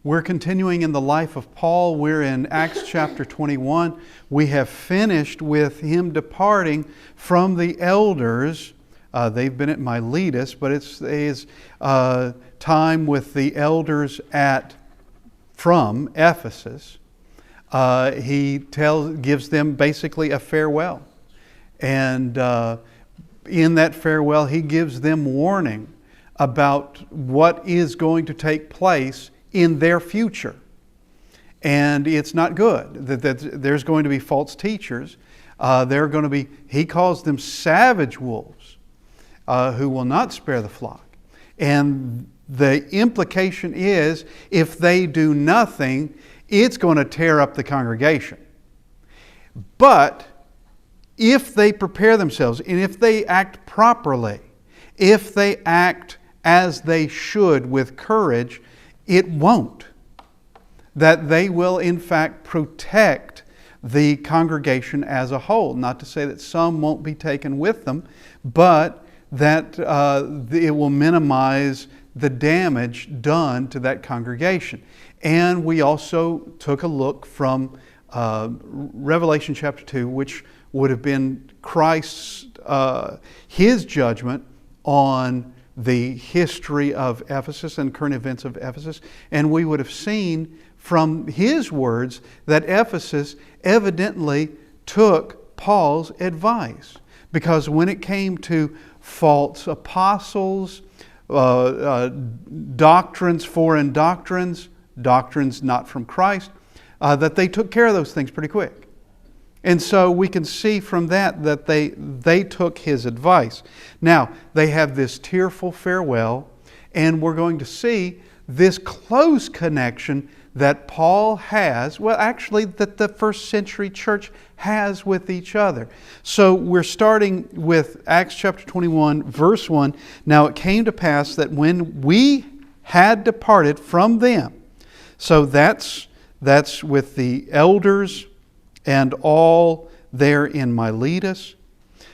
We're continuing in the life of Paul. We're in Acts chapter 21. We have finished with him departing from the elders. They've been at Miletus, but it's his time with the elders from Ephesus. He gives them basically a farewell. And in that farewell, he gives them warning about what is going to take place in their future. And it's not good. That there's going to be false teachers. They're going to be, he calls them savage wolves who will not spare the flock. And the implication is, if they do nothing, it's going to tear up the congregation. But if they prepare themselves, and if they act properly, if they act as they should with courage, it won't. That they will in fact protect the congregation as a whole. Not to say that some won't be taken with them, but that it will minimize the damage done to that congregation. And we also took a look from Revelation chapter 2, which would have been Christ's, his judgment on the history of Ephesus and current events of Ephesus. And we would have seen from his words that Ephesus evidently took Paul's advice. Because when it came to false apostles, doctrines, foreign doctrines, doctrines not from Christ, that they took care of those things pretty quick. And so we can see from that they took his advice. Now, they have this tearful farewell, and we're going to see this close connection that Paul has, well, actually, that the first century church has with each other. So we're starting with Acts chapter 21, verse 1. Now it came to pass that when we had departed from them, so that's with the elders and all there in Miletus.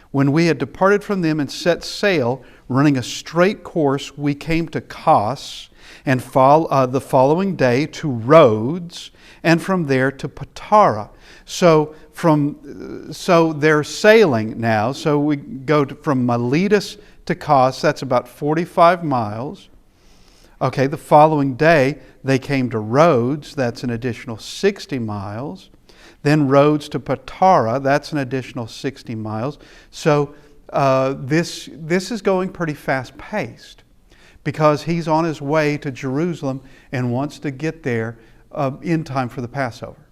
When we had departed from them and set sail, running a straight course, we came to Kos, and the following day to Rhodes, and from there to Patara. So they're sailing now. So we go from Miletus to Kos. That's about 45 miles. Okay, the following day they came to Rhodes. That's an additional 60 miles. Then Rhodes to Patara. That's an additional 60 miles. So this is going pretty fast-paced, because he's on his way to Jerusalem and wants to get there in time for the Passover.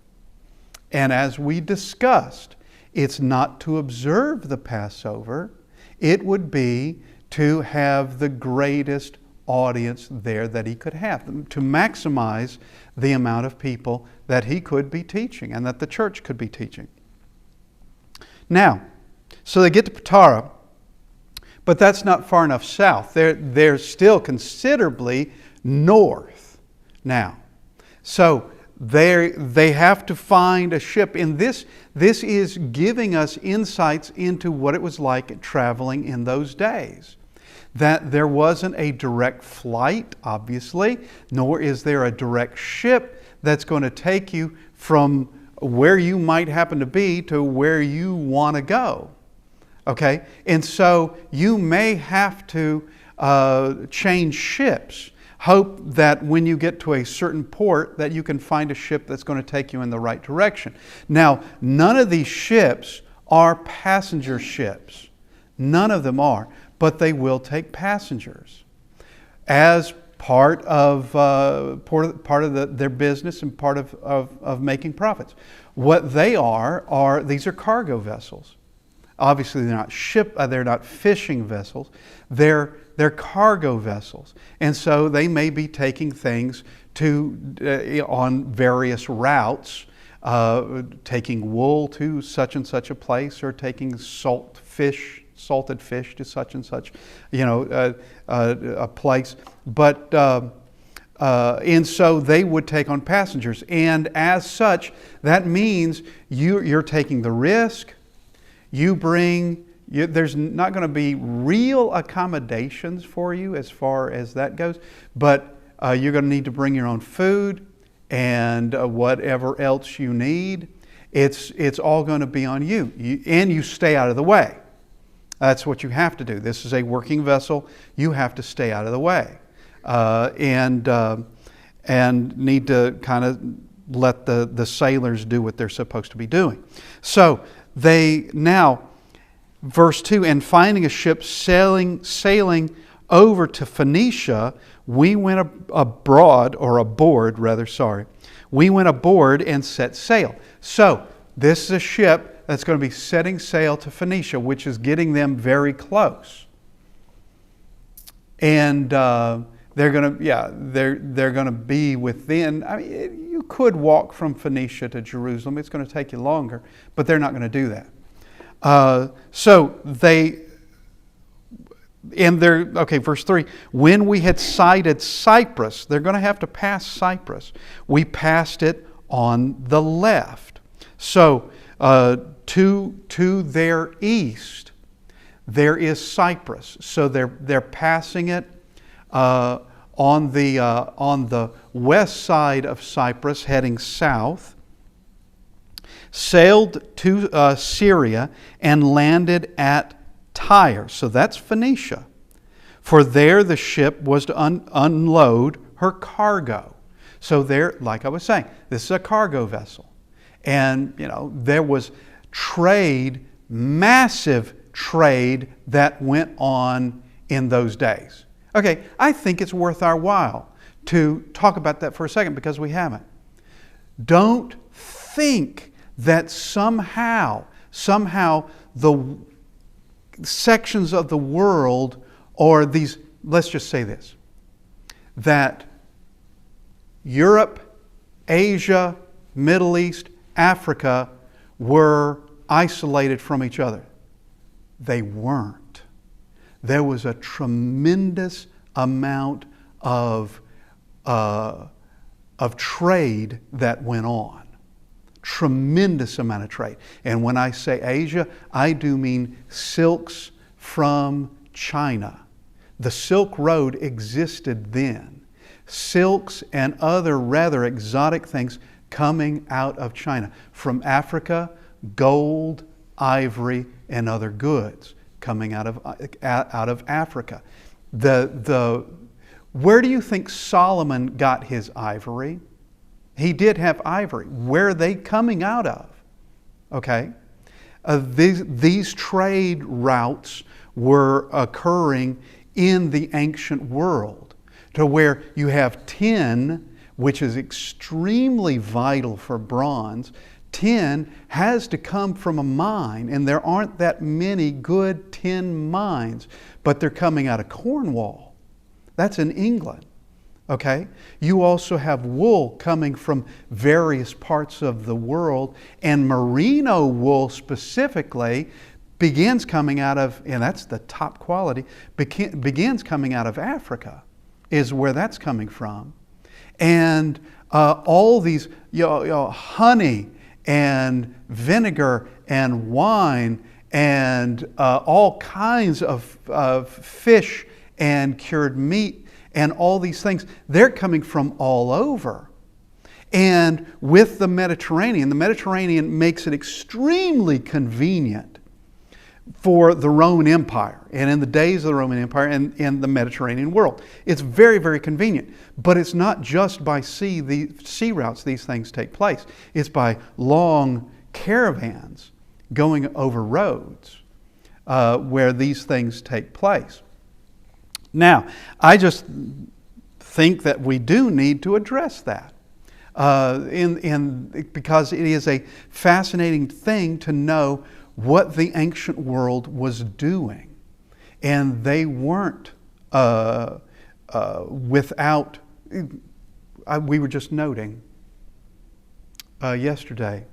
And as we discussed, it's not to observe the Passover. It would be to have the greatest audience there that he could have, to maximize the amount of people that he could be teaching and that the church could be teaching. Now, so they get to Patara, but that's not far enough south. They're still considerably north now. So they have to find a ship. And this is giving us insights into what it was like traveling in those days. That there wasn't a direct flight, obviously, nor is there a direct ship that's going to take you from where you might happen to be to where you want to go. Okay? And so you may have to change ships. Hope that when you get to a certain port that you can find a ship that's going to take you in the right direction. Now, none of these ships are passenger ships. None of them are. But they will take passengers as part of their business and part of making profits. What they are these are cargo vessels. Obviously, they're not fishing vessels. They're cargo vessels, and so they may be taking things on various routes, taking wool to such and such a place, or taking salted fish to such and such, a place. But and so they would take on passengers, and as such, that means you're taking the risk. There's not going to be real accommodations for you as far as that goes, but You're going to need to bring your own food and whatever else you need. It's all going to be on you. And you stay out of the way. That's what you have to do. This is a working vessel. You have to stay out of the way. And need to kind of let the sailors do what they're supposed to be doing. So they now, verse 2, and finding a ship sailing over to Phoenicia, we went aboard and set sail. So this is a ship that's going to be setting sail to Phoenicia, which is getting them very close. And they're going to be within. I mean, you could walk from Phoenicia to Jerusalem. It's going to take you longer, but they're not going to do that. Verse 3, when we had sighted Cyprus, they're going to have to pass Cyprus. We passed it on the left. So to their east, there is Cyprus. So they're passing it on the west side of Cyprus, heading south. Sailed to Syria and landed at Tyre. So that's Phoenicia. For there the ship was to unload her cargo. So there, like I was saying, this is a cargo vessel. And, there was trade, massive trade that went on in those days. Okay, I think it's worth our while to talk about that for a second because we haven't. Don't think that somehow the sections of the world or these, let's just say this, that Europe, Asia, Middle East, Africa were isolated from each other. They weren't. There was a tremendous amount of trade that went on. Tremendous amount of trade. And when I say Asia, I do mean silks from China. The Silk Road existed then. Silks and other rather exotic things coming out of China. From Africa, gold, ivory, and other goods coming out of Africa. Where do you think Solomon got his ivory? He did have ivory. Where are they coming out of? Okay. These trade routes were occurring in the ancient world to where you have tin, which is extremely vital for bronze. Tin has to come from a mine, and there aren't that many good tin mines, but they're coming out of Cornwall. That's in England. Okay? You also have wool coming from various parts of the world, and merino wool specifically begins coming out of, and that's the top quality, begins coming out of Africa, is where that's coming from. And all these, honey and vinegar and wine and all kinds of fish and cured meat and all these things, they're coming from all over. And with the Mediterranean makes it extremely convenient for the Roman Empire, and in the days of the Roman Empire and in the Mediterranean world. It's very, very convenient. But it's not just by sea, the sea routes these things take place. It's by long caravans going over roads where these things take place. Now, I just think that we do need to address that. Because it is a fascinating thing to know what the ancient world was doing. And they weren't without, we were just noting yesterday,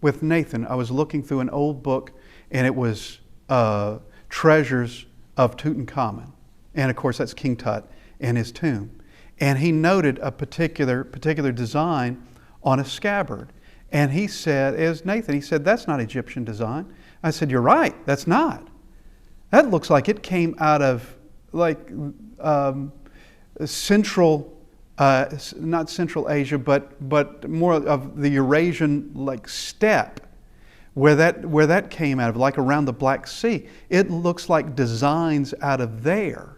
with Nathan, I was looking through an old book, and it was Treasures of Tutankhamun. And of course, that's King Tut and his tomb. And he noted a particular design on a scabbard. And he said, as Nathan, he said, that's not Egyptian design. I said, you're right, that's not. That looks like it came out of central, not Central Asia, but more of the Eurasian steppe, where that came out of, like around the Black Sea. It looks like designs out of there.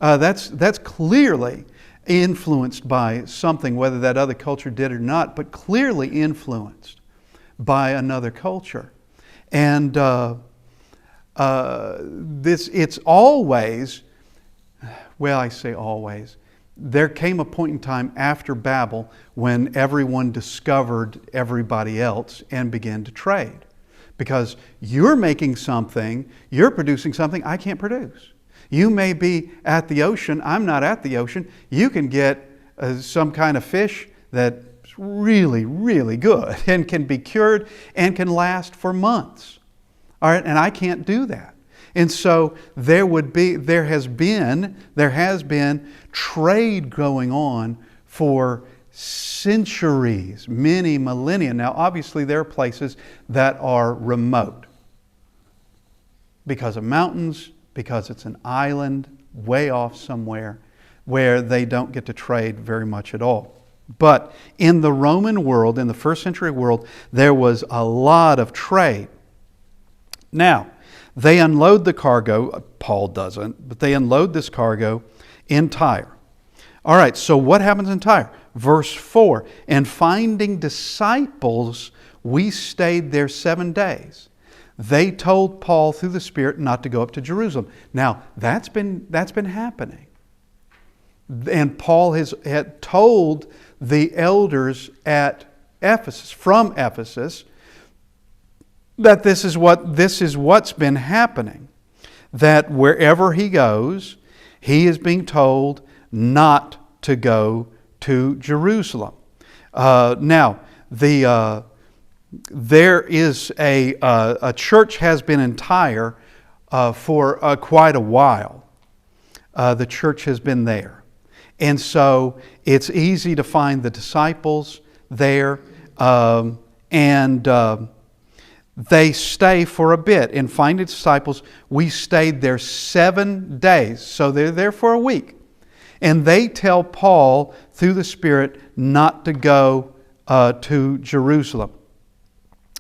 That's clearly influenced by something, whether that other culture did or not, but clearly influenced by another culture. And it's always, well, I say always, there came a point in time after Babel when everyone discovered everybody else and began to trade. Because you're making something, you're producing something I can't produce. You may be at the ocean, I'm not at the ocean. You can get some kind of fish that's really, really good and can be cured and can last for months. All right, and I can't do that. And so there has been trade going on for centuries, many millennia. Now, obviously, there are places that are remote because of mountains, because it's an island way off somewhere where they don't get to trade very much at all. But in the Roman world, in the first century world, there was a lot of trade. Now, they unload the cargo, Paul doesn't, but they unload this cargo in Tyre. All right, so what happens in Tyre? Verse 4, and finding disciples, we stayed there 7 days. They told Paul through the Spirit not to go up to Jerusalem. Now, that's been happening. And Paul had told the elders at Ephesus, from Ephesus, that this is what's been happening. That wherever he goes, he is being told not to go to Jerusalem. Now, there is a church has been in Tyre for quite a while. The church has been there. And so it's easy to find the disciples there. They stay for a bit. And finding disciples, we stayed there 7 days. So they're there for a week. And they tell Paul through the Spirit not to go to Jerusalem.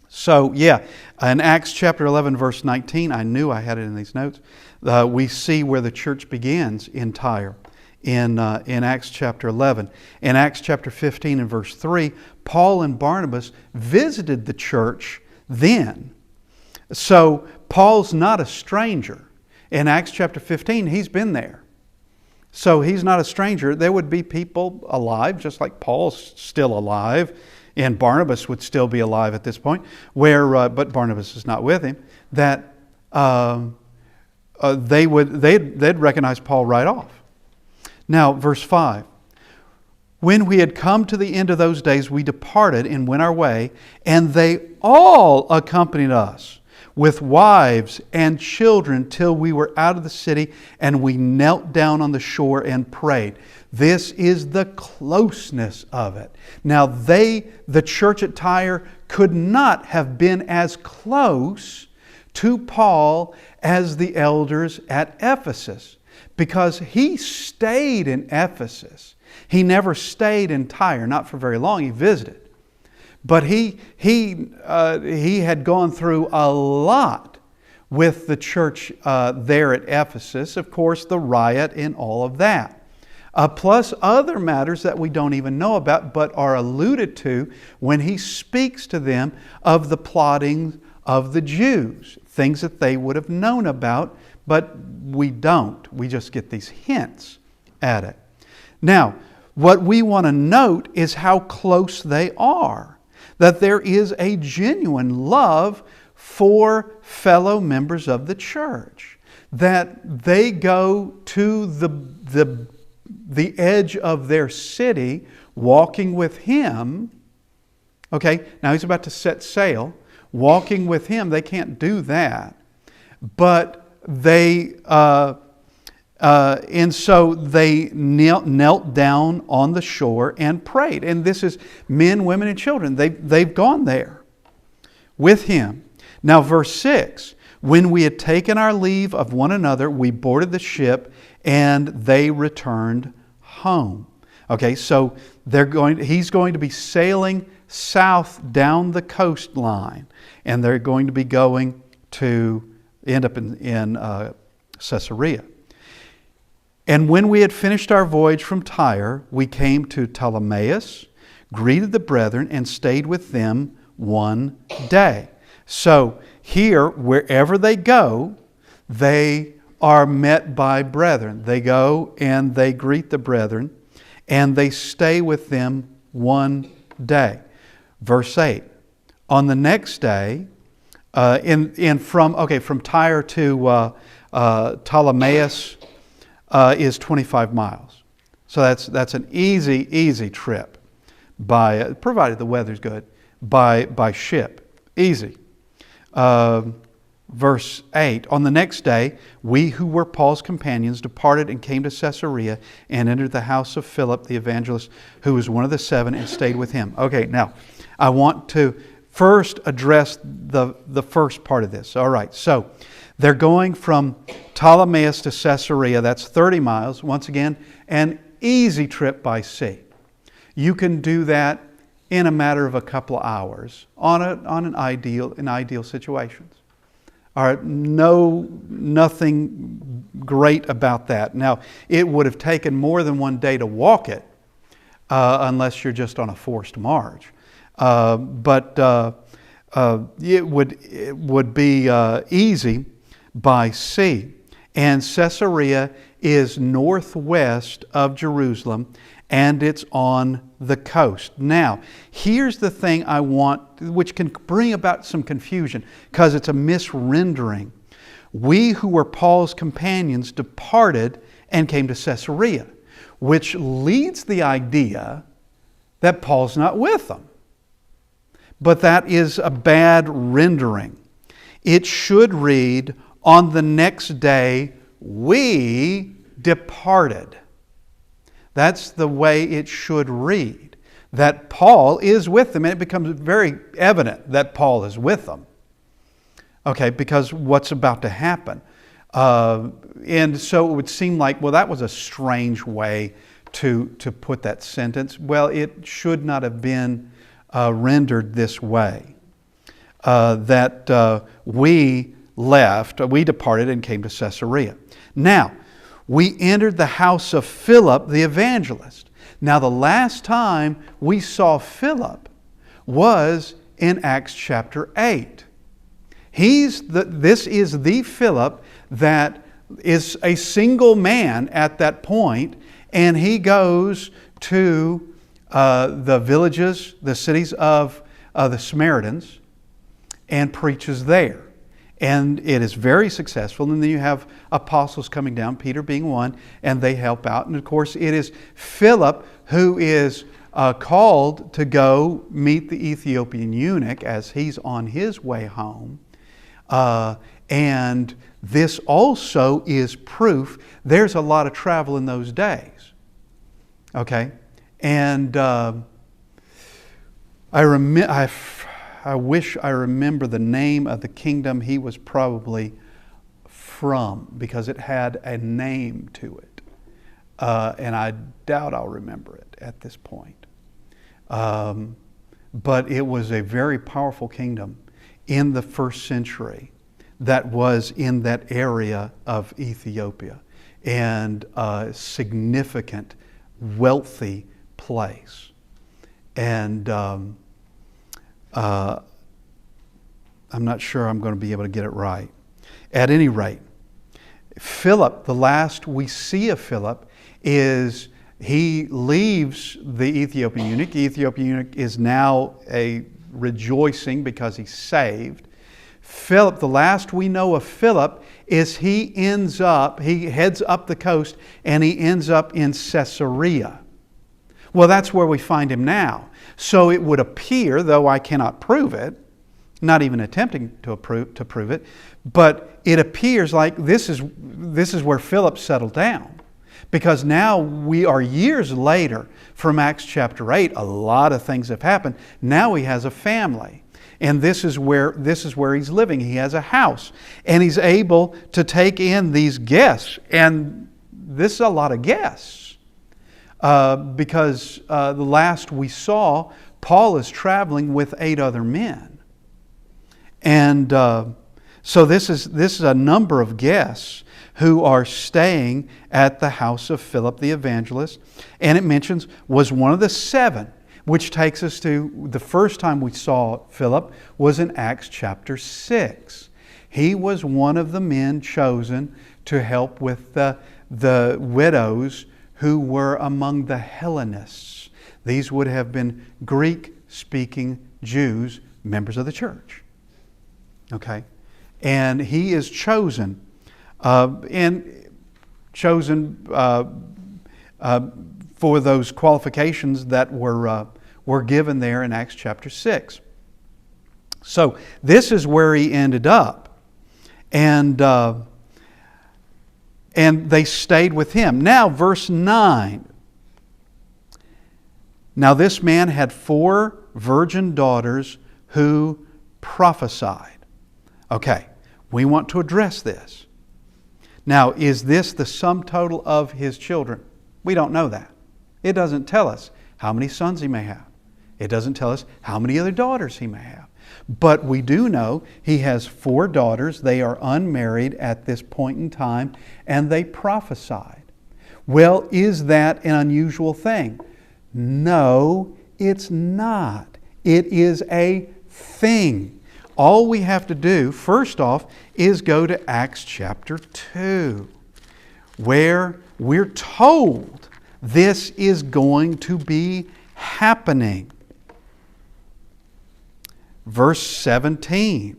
So, in Acts chapter 11, verse 19, I knew I had it in these notes, we see where the church begins in Tyre in Acts chapter 11. In Acts chapter 15 and verse 3, Paul and Barnabas visited the church then. So, Paul's not a stranger. In Acts chapter 15, he's been there. So, he's not a stranger. There would be people alive, just like Paul's still alive, and Barnabas would still be alive at this point, but Barnabas is not with him, that they'd recognize Paul right off. Now, verse 5. When we had come to the end of those days, we departed and went our way, and they all accompanied us with wives and children till we were out of the city, and we knelt down on the shore and prayed. This is the closeness of it. Now the church at Tyre, could not have been as close to Paul as the elders at Ephesus, because he stayed in Ephesus. He never stayed in Tyre, not for very long. He visited. But he had gone through a lot with the church there at Ephesus. Of course, the riot and all of that. Plus other matters that we don't even know about, but are alluded to when he speaks to them of the plotting of the Jews. Things that they would have known about, but we don't. We just get these hints at it. Now, what we want to note is how close they are. That there is a genuine love for fellow members of the church. That they go to the edge of their city, walking with him. Okay, now he's about to set sail. Walking with him, they can't do that. But they... and so they knelt down on the shore and prayed. And this is men, women, and children. They've gone there with him. Now verse 6. When we had taken our leave of one another, we boarded the ship, and they returned home. Okay, so he's going to be sailing south down the coastline, and they're going to be going to end up in Caesarea. And when we had finished our voyage from Tyre, we came to Ptolemais, greeted the brethren, and stayed with them one day. So here, wherever they go, they are met by brethren. They go and they greet the brethren, and they stay with them one day. Verse 8. On the next day, from Tyre to Ptolemais is 25 miles. So that's an easy trip, provided the weather's good, by ship. Easy. Verse 8, on the next day, we who were Paul's companions departed and came to Caesarea and entered the house of Philip the evangelist, who was one of the 7, and stayed with him. Okay, now, I want to first address the first part of this. All right, so they're going from Ptolemais to Caesarea. That's 30 miles. Once again, an easy trip by sea. You can do that in a matter of a couple of hours in ideal situations. All right, nothing great about that. Now, it would have taken more than one day to walk it, unless you're just on a forced march. But it would be easy by sea. And Caesarea is northwest of Jerusalem, and it's on the coast. Now, here's the thing I want, which can bring about some confusion, because it's a misrendering. We who were Paul's companions departed and came to Caesarea, which leads the idea that Paul's not with them. But that is a bad rendering. It should read, on the next day we departed. That's the way it should read, that Paul is with them. And it becomes very evident that Paul is with them. Okay, because what's about to happen. And so it would seem like, well, that was a strange way to put that sentence. Well, it should not have been rendered this way. That we departed and came to Caesarea. Now, we entered the house of Philip the evangelist. Now, the last time we saw Philip was in Acts chapter 8. This is the Philip that is a single man at that point, and he goes to the villages, the cities of the Samaritans, and preaches there. And it is very successful. And then you have apostles coming down, Peter being one, and they help out. And of course, it is Philip who is called to go meet the Ethiopian eunuch as he's on his way home. And this also is proof there's a lot of travel in those days. Okay? And I wish I remember the name of the kingdom he was probably from, because it had a name to it. And I doubt I'll remember it at this point. But it was a very powerful kingdom in the first century that was in that area of Ethiopia, and a significant, wealthy place. And I'm not sure I'm going to be able to get it right. At any rate, Philip, the last we see of Philip is he leaves the Ethiopian eunuch. The Ethiopian eunuch is now rejoicing because he's saved. Philip, the last we know of Philip is he heads up the coast, and he ends up in Caesarea. Well, that's where we find him now. So it would appear, though I cannot prove it, not even attempting to prove it, but it appears like this is where Philip settled down. Because now we are years later from Acts chapter 8. A lot of things have happened. Now he has a family. and this is where he's living. He has a house, and he's able to take in these guests, and this is a lot of guests because the last we saw, Paul is traveling with 8 other men, and so this is a number of guests who are staying at the house of Philip the evangelist. And it mentions was one of the 7, which takes us to the first time we saw Philip was in Acts chapter 6. He was one of the men chosen to help with the widows who were among the Hellenists. These would have been Greek-speaking Jews, members of the church. Okay? And he is chosen. For those qualifications that were given there in Acts chapter 6. So this is where he ended up, and they stayed with him. Now, verse 9. Now this man had 4 virgin daughters who prophesied. Okay, we want to address this. Now, is this the sum total of his children? We don't know that. It doesn't tell us how many sons he may have. It doesn't tell us how many other daughters he may have. But we do know he has 4 daughters. They are unmarried at this point in time, and they prophesied. Well, is that an unusual thing? No, it's not. It is a thing. All we have to do, first off, is go to Acts chapter 2, where we're told this is going to be happening. Verse 17.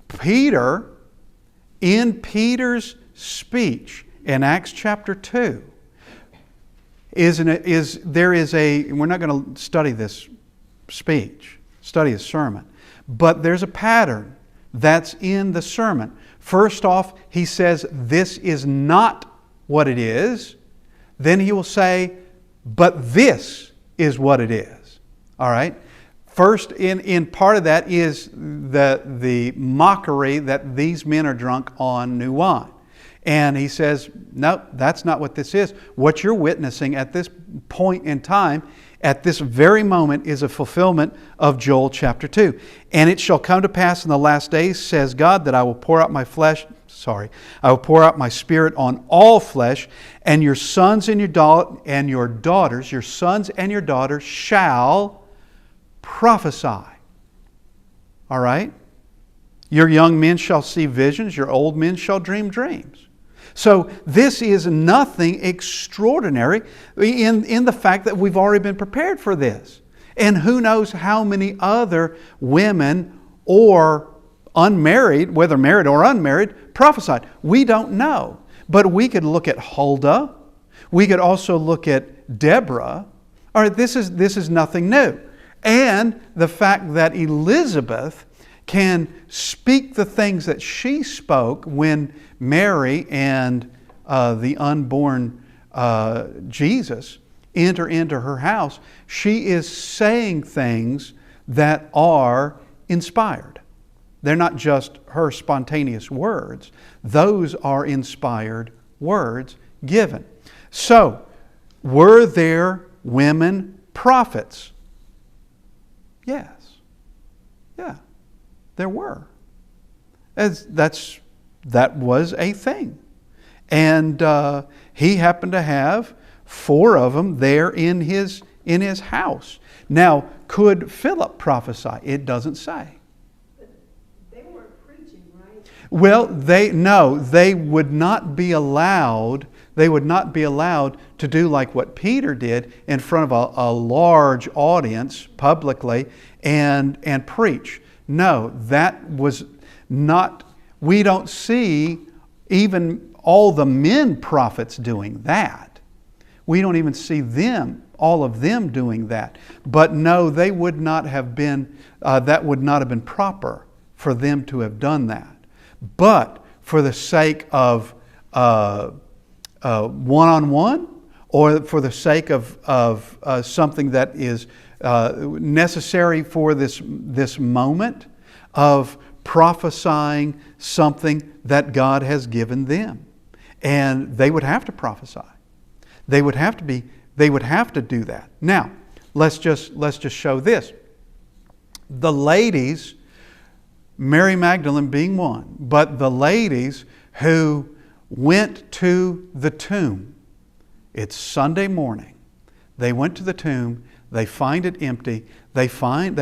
Peter, in Peter's speech in Acts chapter 2, we're not going to study this speech, study his sermon. But there's a pattern that's in the sermon. First off, he says, this is not what it is. Then he will say, but this is what it is. All right? First, in part of that is the mockery that these men are drunk on new wine. And he says, no, that's not what this is. What you're witnessing at this point in time, at this very moment, is a fulfillment of Joel chapter 2. And it shall come to pass in the last days, says God, that I will pour out my spirit on all flesh, and your sons and your daughters, your sons and your daughters shall prophesy. All right? Your young men shall see visions, your old men shall dream dreams. So this is nothing extraordinary in the fact that we've already been prepared for this. And who knows how many other women or unmarried, whether married or unmarried, prophesied. We don't know. But we could look at Huldah. We could also look at Deborah. All right, this is nothing new. And the fact that Elizabeth can speak the things that she spoke when Mary and the unborn Jesus enter into her house. She is saying things that are inspired. They're not just her spontaneous words. Those are inspired words given. So, were there women prophets? Yes. Yeah. There were. That was a thing. And he happened to have 4 of them there in his house. Now, could Philip prophesy? It doesn't say. But they weren't preaching, right? Well, they would not be allowed. They would not be allowed to do like what Peter did in front of a large audience publicly and preach. No, that was not, we don't see even all the men prophets doing that. We don't even see all of them doing that. But no, they would not have been, that would not have been proper for them to have done that. But for the sake of one-on-one, or for the sake of something that is necessary for this moment of prophesying something that God has given them. And they would have to prophesy. They would have to do that. Now, let's just show this. The ladies, Mary Magdalene being one, but the ladies who went to the tomb, it's Sunday morning. They went to the tomb, they find it empty, they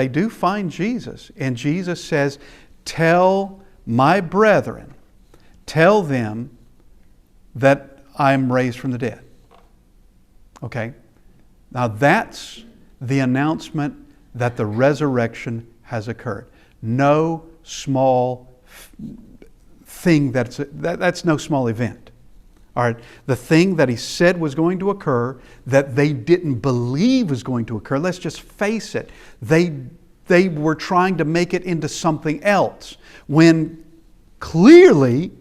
do find Jesus, and Jesus says, "Tell my brethren, tell them that I am raised from the dead." Okay? Now that's the announcement that the resurrection has occurred. No small thing, that's no small event. All right, the thing that he said was going to occur that they didn't believe was going to occur, let's just face it, they were trying to make it into something else when clearly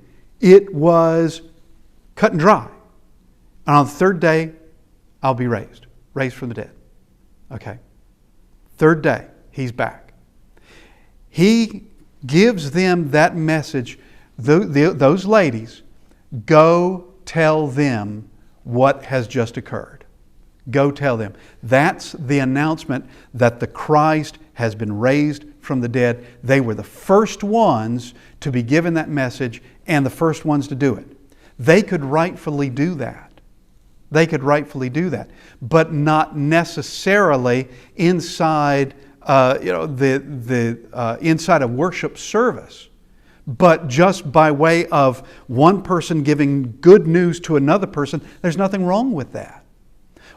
it was cut and dry. And on the third day, I'll be raised from the dead. Okay. Third day, he's back. He gives them that message. Those ladies, go tell them what has just occurred. Go tell them. That's the announcement that the Christ has been raised from the dead. They were the first ones to be given that message and the first ones to do it. They could rightfully do that. They could rightfully do that, but not necessarily inside, inside a worship service, but just by way of one person giving good news to another person. There's nothing wrong with that.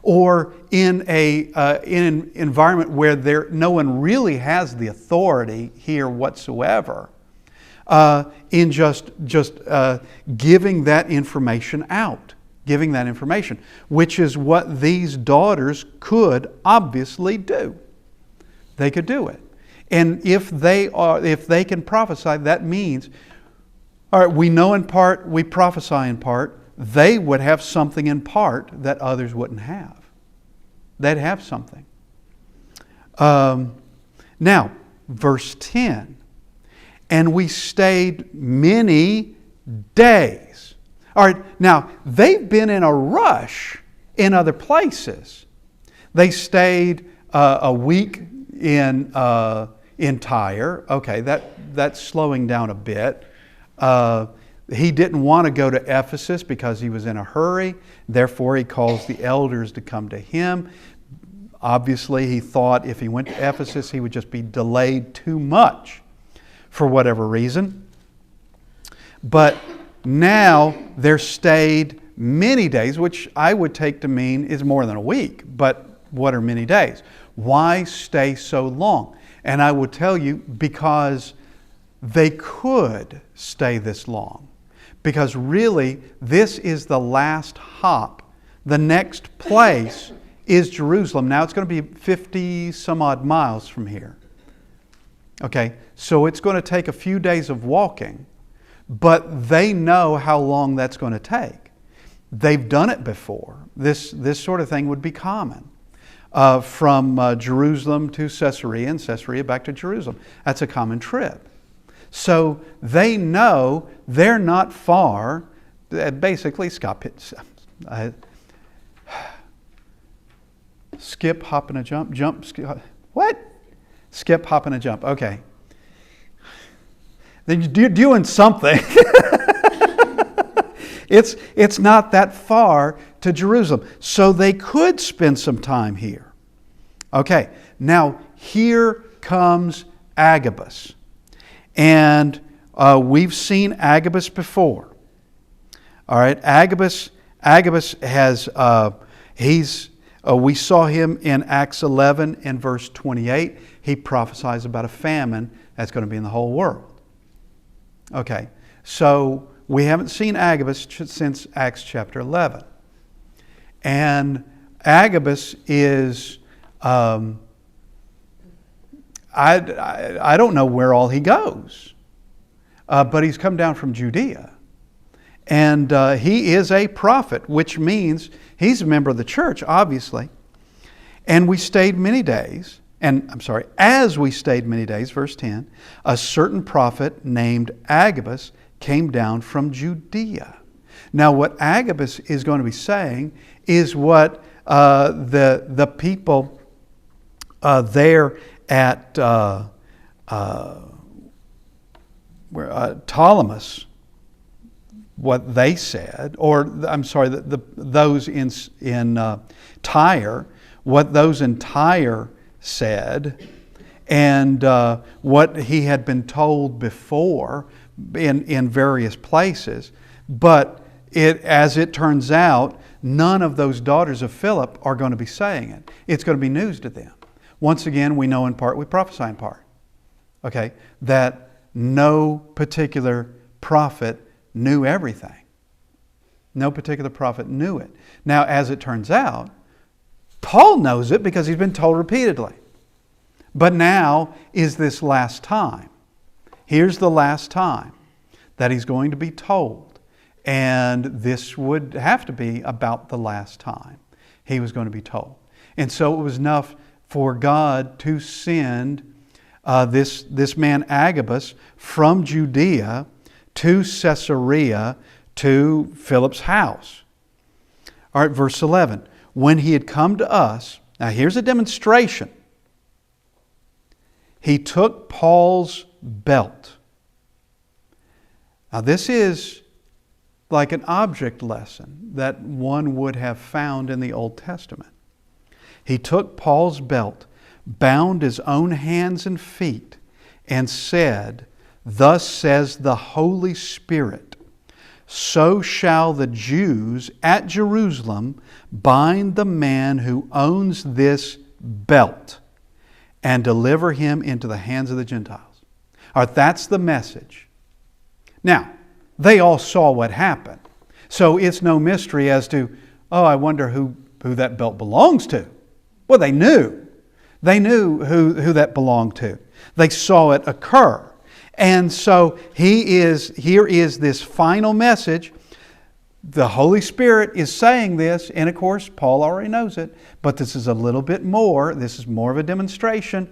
Or in an environment where no one really has the authority here whatsoever, in just giving that information out. Giving that information, which is what these daughters could obviously do. They could do it. And if they can prophesy, that means, all right, we know in part, we prophesy in part, they would have something in part that others wouldn't have. They'd have something. Now, verse 10, and we stayed many days. All right, now, they've been in a rush in other places. They stayed a week in Tyre. Okay, that's slowing down a bit. He didn't want to go to Ephesus because he was in a hurry. Therefore, he calls the elders to come to him. Obviously, he thought if he went to Ephesus, he would just be delayed too much for whatever reason. But now there stayed many days, which I would take to mean is more than a week. But what are many days? Why stay so long? And I will tell you, because they could stay this long. Because really, this is the last hop. The next place is Jerusalem. Now it's going to be 50 some odd miles from here. Okay, so it's going to take a few days of walking. But they know how long that's going to take. They've done it before. This sort of thing would be common. From Jerusalem to Caesarea and Caesarea back to Jerusalem. That's a common trip. So they know they're not far. Basically, skip, hop, and a jump, skip. What? Skip, hop, and a jump. Okay. Then you're doing something. It's not that far to Jerusalem. So they could spend some time here. Okay, now here comes Agabus. And we've seen Agabus before. All right, Agabus has, we saw him in Acts 11 and verse 28. He prophesies about a famine that's going to be in the whole world. Okay, so we haven't seen Agabus since Acts chapter 11. And Agabus is, I don't know where all he goes, but he's come down from Judea. And he is a prophet, which means he's a member of the church, obviously. And we stayed many days, as we stayed many days, verse 10, a certain prophet named Agabus came down from Judea. Now, what Agabus is going to be saying is what the people there at Ptolemais, what they said, or those in Tyre, what those in Tyre said, and what he had been told before in various places. But as it turns out, none of those daughters of Philip are going to be saying it. It's going to be news to them. Once again, we know in part, we prophesy in part. Okay? That no particular prophet knew everything. No particular prophet knew it. Now, as it turns out, Paul knows it because he's been told repeatedly. But now is this last time. Here's the last time that he's going to be told. And this would have to be about the last time he was going to be told. And so it was enough for God to send this man Agabus from Judea to Caesarea to Philip's house. All right, verse 11. When he had come to us, now here's a demonstration. He took Paul's belt. Now this is like an object lesson that one would have found in the Old Testament. He took Paul's belt, bound his own hands and feet, and said, "Thus says the Holy Spirit, so shall the Jews at Jerusalem bind the man who owns this belt and deliver him into the hands of the Gentiles." All right, that's the message. Now, they all saw what happened. So it's no mystery as to, I wonder who that belt belongs to. Well, they knew. They knew who that belonged to. They saw it occur. And so here is this final message. The Holy Spirit is saying this, and of course, Paul already knows it, but this is a little bit more. This is more of a demonstration.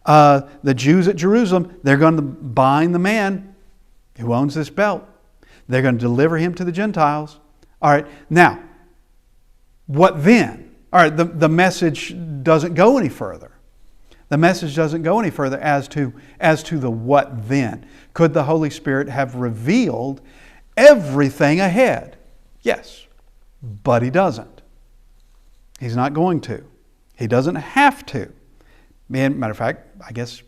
The Jews at Jerusalem, they're going to bind the man who owns this belt. They're going to deliver him to the Gentiles. All right, now, what then? All right, the message doesn't go any further. The message doesn't go any further as to the what then. Could the Holy Spirit have revealed everything ahead? Yes, but He doesn't. He's not going to. He doesn't have to. Matter of fact, I guess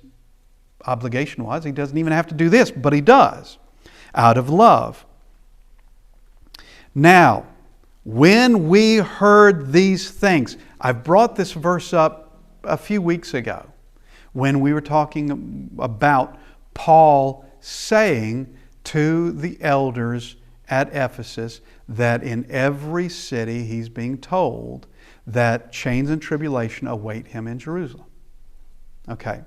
obligation-wise, He doesn't even have to do this, but He does, out of love. Now, when we heard these things, I brought this verse up a few weeks ago when we were talking about Paul saying to the elders at Ephesus that in every city he's being told that chains and tribulation await him in Jerusalem. Okay.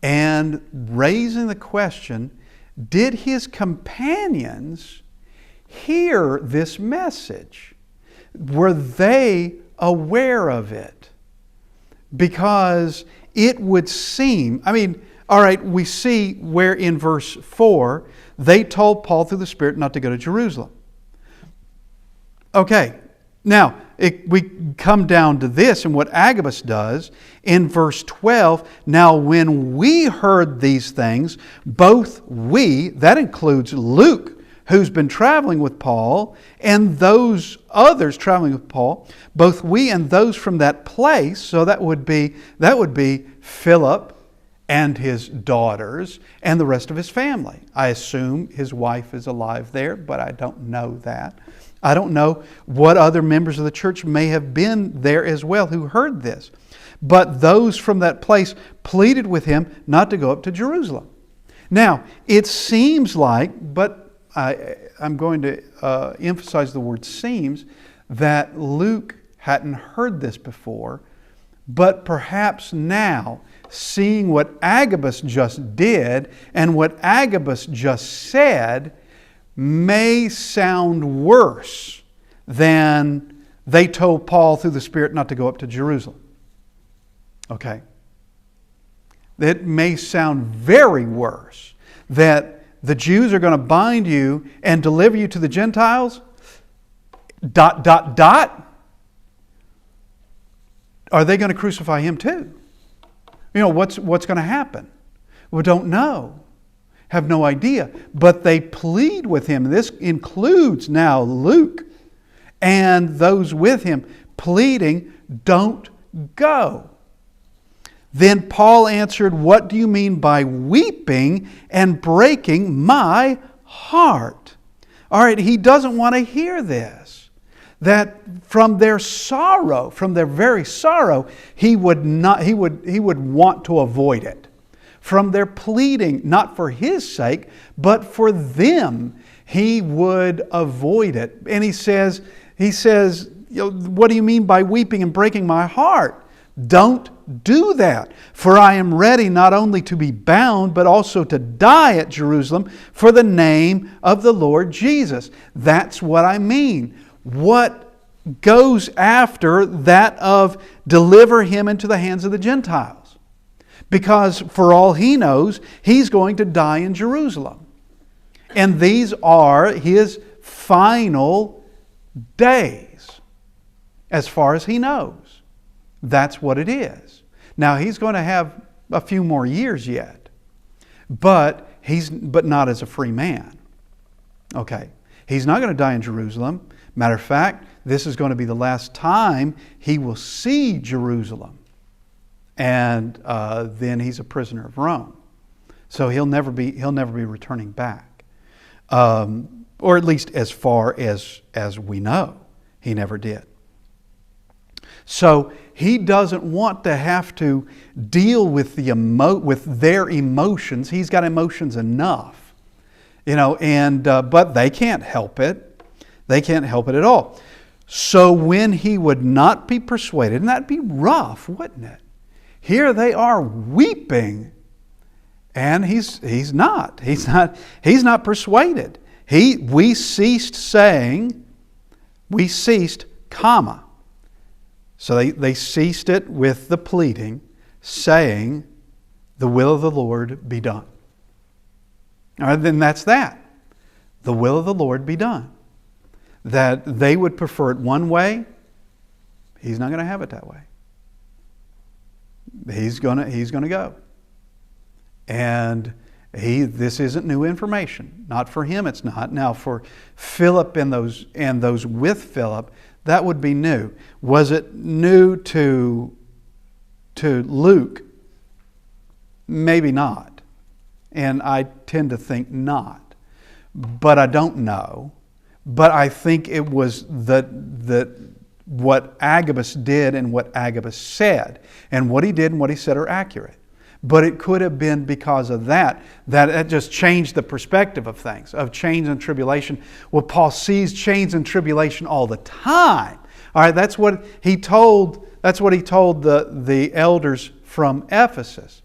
And raising the question, did his companions hear this message? Were they aware of it? Because it would seem, all right, we see where in verse 4, they told Paul through the Spirit not to go to Jerusalem. Okay, now we come down to this and what Agabus does in verse 12. Now when we heard these things, both we, that includes Luke, who's been traveling with Paul, and those others traveling with Paul, both we and those from that place, so that would be Philip and his daughters and the rest of his family. I assume his wife is alive there, but I don't know that. I don't know what other members of the church may have been there as well who heard this. But those from that place pleaded with him not to go up to Jerusalem. Now, it seems like, but I'm going to emphasize the word seems, that Luke hadn't heard this before, but perhaps now, seeing what Agabus just did and what Agabus just said, may sound worse than they told Paul through the Spirit not to go up to Jerusalem. Okay? It may sound very worse that the Jews are going to bind you and deliver you to the Gentiles. ... Are they going to crucify him too? What's going to happen? We don't know. Have no idea. But they plead with him. This includes now Luke and those with him pleading, don't go. Then Paul answered, what do you mean by weeping and breaking my heart? All right, he doesn't want to hear this. That from their sorrow, from their very sorrow, he would want to avoid it. From their pleading, not for his sake, but for them, he would avoid it. And he says, what do you mean by weeping and breaking my heart? Don't do that. For I am ready not only to be bound, but also to die at Jerusalem for the name of the Lord Jesus. That's what I mean. What goes after that of deliver him into the hands of the Gentiles? Because for all he knows, he's going to die in Jerusalem. And these are his final days, as far as he knows. That's what it is. Now, he's going to have a few more years yet, but not as a free man. Okay. He's not going to die in Jerusalem. Matter of fact, this is going to be the last time he will see Jerusalem. And then he's a prisoner of Rome. So he'll never be returning back. Or at least as far as we know. He never did. So he doesn't want to have to deal with with their emotions. He's got emotions enough. But they can't help it. They can't help it at all. So when he would not be persuaded, and that'd be rough, wouldn't it? Here they are weeping, and he's not persuaded. We ceased, comma. So they ceased it with the pleading, saying, the will of the Lord be done. All right, then that's that. The will of the Lord be done. That they would prefer it one way, he's not going to have it that way. He's going to go. And this isn't new information. Not for him, it's not. Now for Philip and those with Philip, that would be new. Was it new to Luke? Maybe not. And I tend to think not. But I don't know. But I think it was what Agabus did and what Agabus said. And what he did and what he said are accurate. But it could have been because of that it just changed the perspective of things, of chains and tribulation. Well, Paul sees chains and tribulation all the time. All right, that's what he told the elders from Ephesus.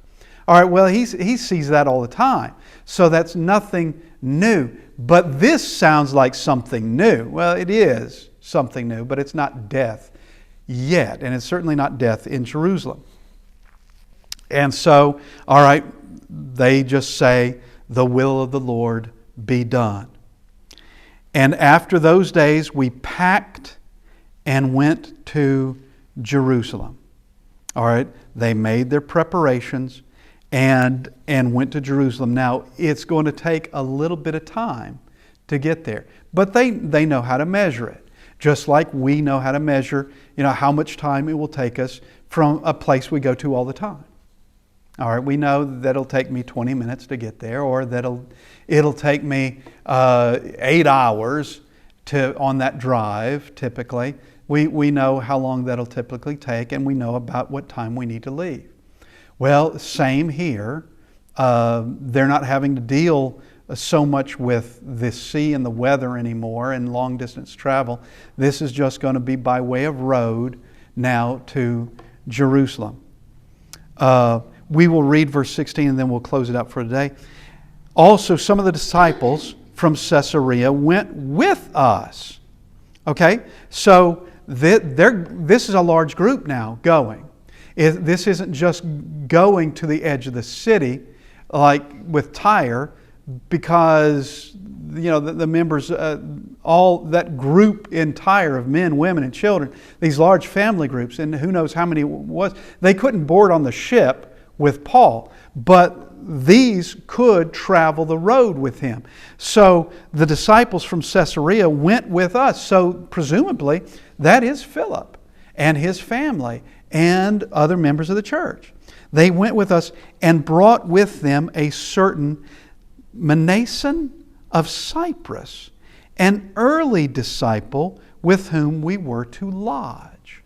All right, well, he sees that all the time. So that's nothing new. But this sounds like something new. Well, it is something new, but it's not death yet. And it's certainly not death in Jerusalem. And so, all right, they just say, the will of the Lord be done. And after those days, we packed and went to Jerusalem. All right, they made their preparations and went to Jerusalem. Now, it's going to take a little bit of time to get there. But they know how to measure it. Just like we know how to measure, how much time it will take us from a place we go to all the time. All right, we know that it'll take me 20 minutes to get there, or that it'll take me 8 hours on that drive, typically. We know how long that'll typically take, and we know about what time we need to leave. Well, same here. They're not having to deal so much with the sea and the weather anymore and long distance travel. This is just going to be by way of road now to Jerusalem. We will read verse 16 and then we'll close it out for today. Also, some of the disciples from Caesarea went with us. Okay? So this is a large group now going. This isn't just going to the edge of the city like with Tyre, because the members, all that group in Tyre of men, women, and children, these large family groups, and who knows how many it was, they couldn't board on the ship with Paul, but these could travel the road with him. So the disciples from Caesarea went with us. So presumably that is Philip and his family and other members of the church. They went with us and brought with them a certain Mnason of Cyprus, an early disciple with whom we were to lodge.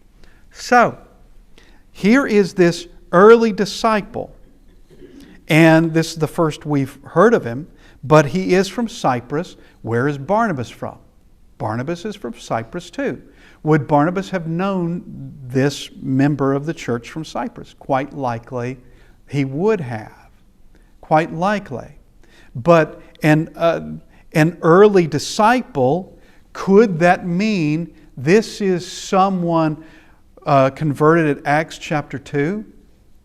So here is this early disciple. And this is the first we've heard of him, but he is from Cyprus. Where is Barnabas from? Barnabas is from Cyprus too. Would Barnabas have known this member of the church from Cyprus? Quite likely he would have. Quite likely. But an early disciple, could that mean this is someone converted at Acts chapter 2?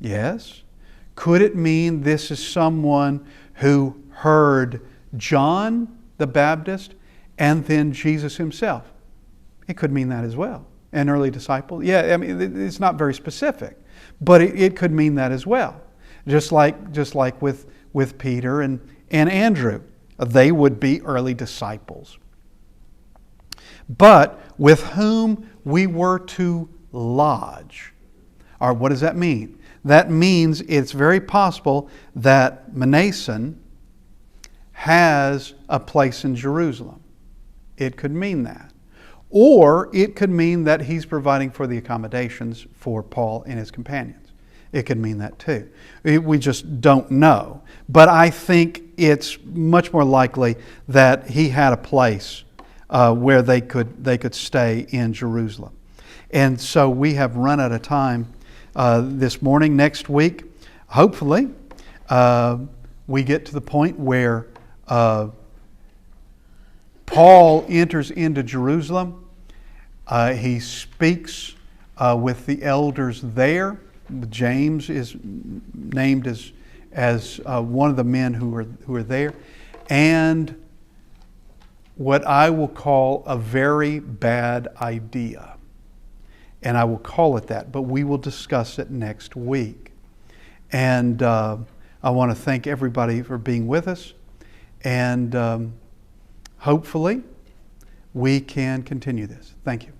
Yes. Could it mean this is someone who heard John the Baptist and then Jesus himself? It could mean that as well. An early disciple. Yeah, I mean, it's not very specific, but it could mean that as well. Just like with Peter and Andrew. They would be early disciples. But with whom we were to lodge. Or what does that mean? That means it's very possible that Mnason has a place in Jerusalem. It could mean that. Or it could mean that he's providing for the accommodations for Paul and his companions. It could mean that too. We just don't know. But I think it's much more likely that he had a place where they could stay in Jerusalem. And so we have run out of time this morning. Next week, hopefully, we get to the point where Paul enters into Jerusalem. He speaks with the elders there. James is named as one of the men who are there. And what I will call a very bad idea. And I will call it that, but we will discuss it next week. And I want to thank everybody for being with us. And hopefully we can continue this. Thank you.